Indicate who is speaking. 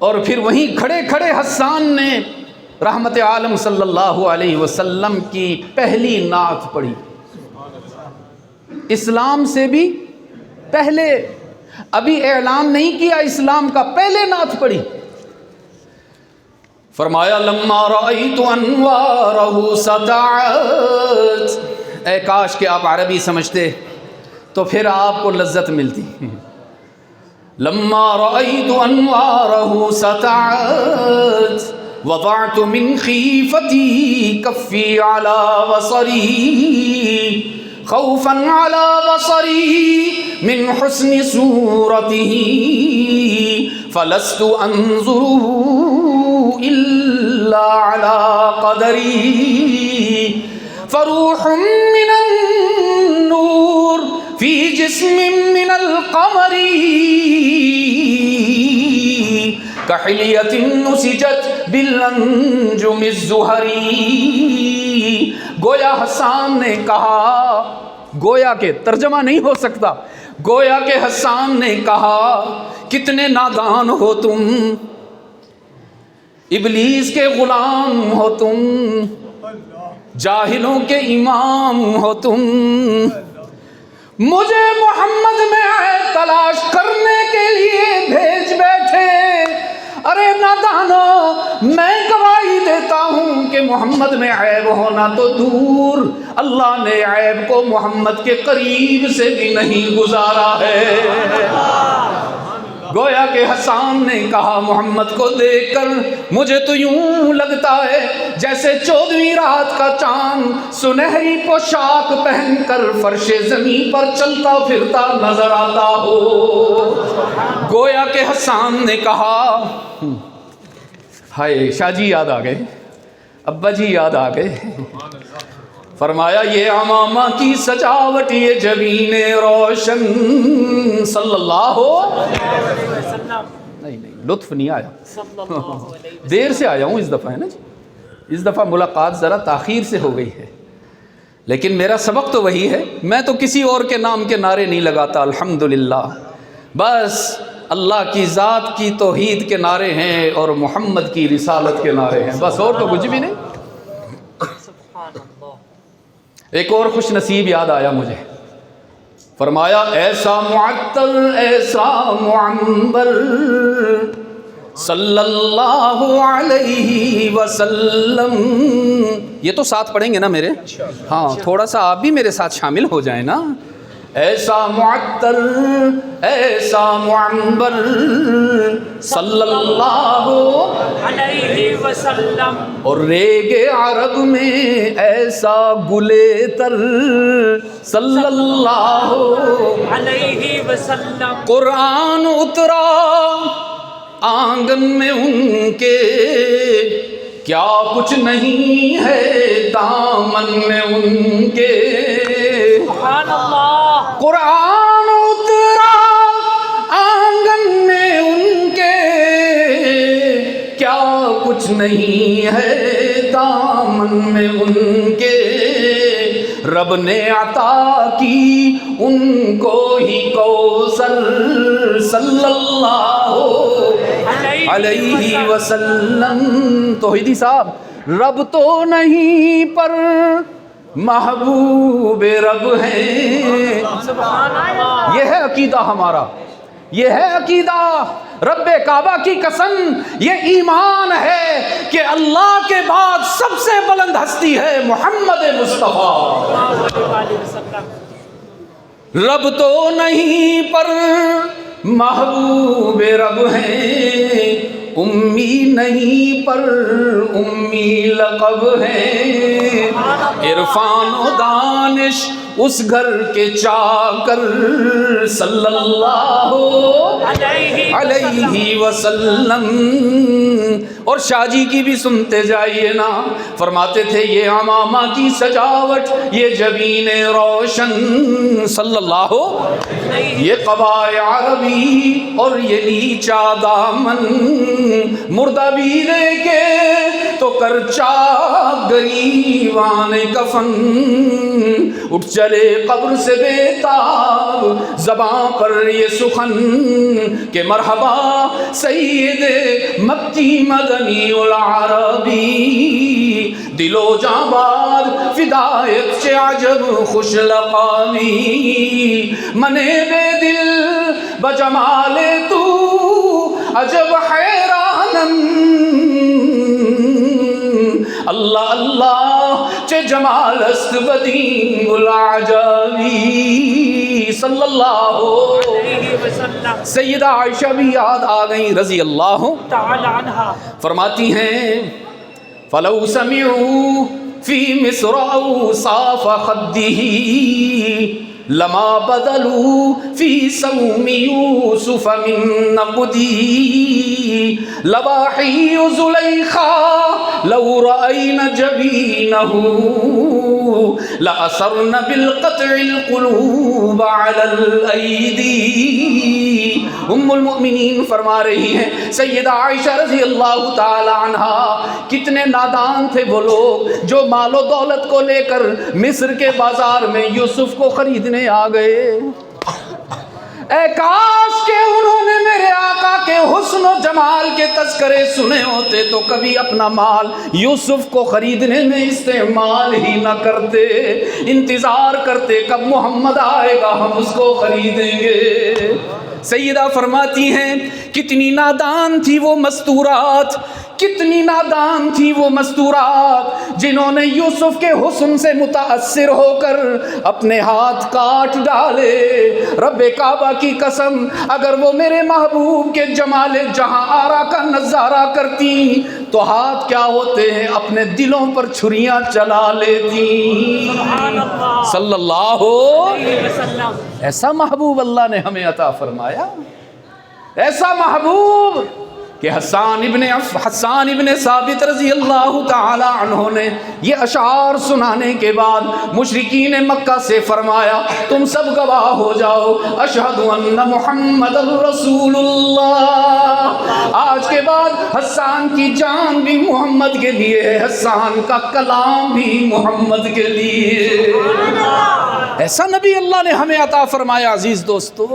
Speaker 1: اور پھر وہیں کھڑے کھڑے حسان نے رحمت عالم صلی اللہ علیہ وسلم کی پہلی نعت پڑھی، اسلام سے بھی پہلے، ابھی اعلان نہیں کیا اسلام کا، پہلے نعت پڑھی۔ فرمایا لما رأیت انوارہ سطعت، اے کاش کہ آپ عربی سمجھتے تو پھر آپ کو لذت ملتی۔ لما رأیت انوارہ سطعت وضعت من خیفتی کفی علی بصری خوفا علی بصری من حسن صورته فلست انظره الا على قدری فروح من النور فی جسم من القمر کحلیۃ نسجت بالانجم الزہری۔ گویا حسان نے کہا، گویا کہ ترجمہ نہیں ہو سکتا، گویا کہ حسان نے کہا کتنے نادان ہو تم، ابلیس کے غلام ہو تم، جاہلوں کے امام ہو تم، مجھے محمد میں عیب تلاش کرنے کے لیے بھیج بیٹھے۔ ارے نادانو، میں گواہی دیتا ہوں کہ محمد میں عیب ہونا تو دور، اللہ نے عیب کو محمد کے قریب سے بھی نہیں گزارا ہے۔ گویا کہ حسان نے کہا محمد کو دیکھ کر مجھے تو یوں لگتا ہے جیسے 14ویں رات کا چاند سنہری پوشاک پہن کر فرش زمین پر چلتا پھرتا نظر آتا ہو۔ گویا کہ حسان نے کہا، ہائے شاہ جی یاد آ گئے، ابا جی یاد آ گئے۔ فرمایا یہ عمامہ کی سجاوٹ، یہ جبین روشن، صلی اللہ علیہ وسلم۔ نہیں لطف نہیں آیا، دیر سے آیا ہوں اس دفعہ، ہے نا جی، اس دفعہ ملاقات ذرا تاخیر سے ہو گئی ہے، لیکن میرا سبق تو وہی ہے، میں تو کسی اور کے نام کے نعرے نہیں لگاتا، الحمدللہ، بس اللہ کی ذات کی توحید کے نعرے ہیں اور محمد کی رسالت کے نعرے ہیں، بس اور تو کچھ بھی نہیں۔ ایک اور خوش نصیب یاد آیا مجھے، فرمایا ایسا معطل ایسا معنبر صلی اللہ علیہ وسلم، یہ تو ساتھ پڑھیں گے نا میرے، ہاں تھوڑا سا آپ بھی میرے ساتھ شامل ہو جائیں نا۔ ایسا معطر ایسا معنبر صلی اللہ علیہ وسلم، اور ریگ عرب میں ایسا گلے تر صلی اللہ علیہ وسلم، قرآن اترا آنگن میں ان کے کیا کچھ نہیں ہے دامن میں ان کے، سبحان اللہ، قرآن اترا آنگن میں ان کے کیا کچھ نہیں ہے دامن میں ان کے، رب نے عطا کی ان کو ہی کوثر صلی اللہ علیہ وسلم۔ توحیدی صاحب، رب تو نہیں پر محبوب رب ہیں، یہ ہے عقیدہ ہمارا، یہ ہے عقیدہ، رب کعبہ کی قسم یہ ایمان ہے کہ اللہ کے بعد سب سے بلند ہستی ہے محمد مصطفیٰ۔ رب تو نہیں پر محبوب رب ہیں، امی نہیں پر امی لقب ہے، عرفان و دانش اس گھر کے چاکر صلی اللہ علیہ وسلم۔ اور شاہ جی کی بھی سنتے جائیے نا، فرماتے تھے یہ عمامہ کی سجاوٹ، یہ جبین روشن صلی اللہ، یہ قبائے عربی اور یہ نیچا دامن، مردہ بھی دیکھے تو کرچا گریوان کفن، اٹھ چلے قبر سے بے تاب زباں پر یہ سخن کہ مرحبا سید مکی مدنی العربی، دل و جاں باد فدایت سے عجب خوش لقامی، منے بے دل بجمال تو عجب حیرانم، اللہ اللہ چه جمال است بدین العجبی، صلی اللہ علیہ وسلم۔ سیدہ عائشہ بھی یاد آ گئی رضی اللہ تعالی عنہا، فرماتی ہیں فلو سمعوا فی مصر اوصاف خده لما بدلوا فی صوم یوسف من نقدی، لواحی زلیخا لو رأین جبینہ لأثرن بالقطع القلوب علی الایدی۔ ام المؤمنین فرما رہی ہیں سیدہ عائشہ رضی اللہ تعالی عنہا، کتنے نادان تھے وہ لوگ جو مال و دولت کو لے کر مصر کے بازار میں یوسف کو خریدنے آ گئے۔ اے کاش کہ انہوں نے میرے آقا کے حسن و جمال کے تذکرے سنے ہوتے تو کبھی اپنا مال یوسف کو خریدنے میں استعمال ہی نہ کرتے، انتظار کرتے کب محمد آئے گا ہم اس کو خریدیں گے۔ سیدہ فرماتی ہیں کتنی نادان تھی وہ مستورات، کتنی نادان تھی وہ مستورات جنہوں نے یوسف کے حسن سے متاثر ہو کر اپنے ہاتھ کاٹ ڈالے۔ رب کعبہ کی قسم اگر وہ میرے محبوب کے جمال جہاں آرا کا نظارہ کرتی تو ہاتھ کیا ہوتے ہیں اپنے دلوں پر چھریاں چلا لیتی، صلی اللہ علیہ وسلم۔ ایسا محبوب اللہ نے ہمیں عطا فرمایا، ایسا محبوب کہ حسان ابن ثابت رضی اللہ تعالی عنہ نے یہ اشعار سنانے کے بعد مشرکین مکہ سے فرمایا تم سب گواہ ہو جاؤ، اشہد ان محمد الرسول اللہ۔ آج کے بعد حسان کی جان بھی محمد کے لیے ہے، حسان کا کلام بھی محمد کے لیے۔ ایسا نبی اللہ نے ہمیں عطا فرمایا عزیز دوستو۔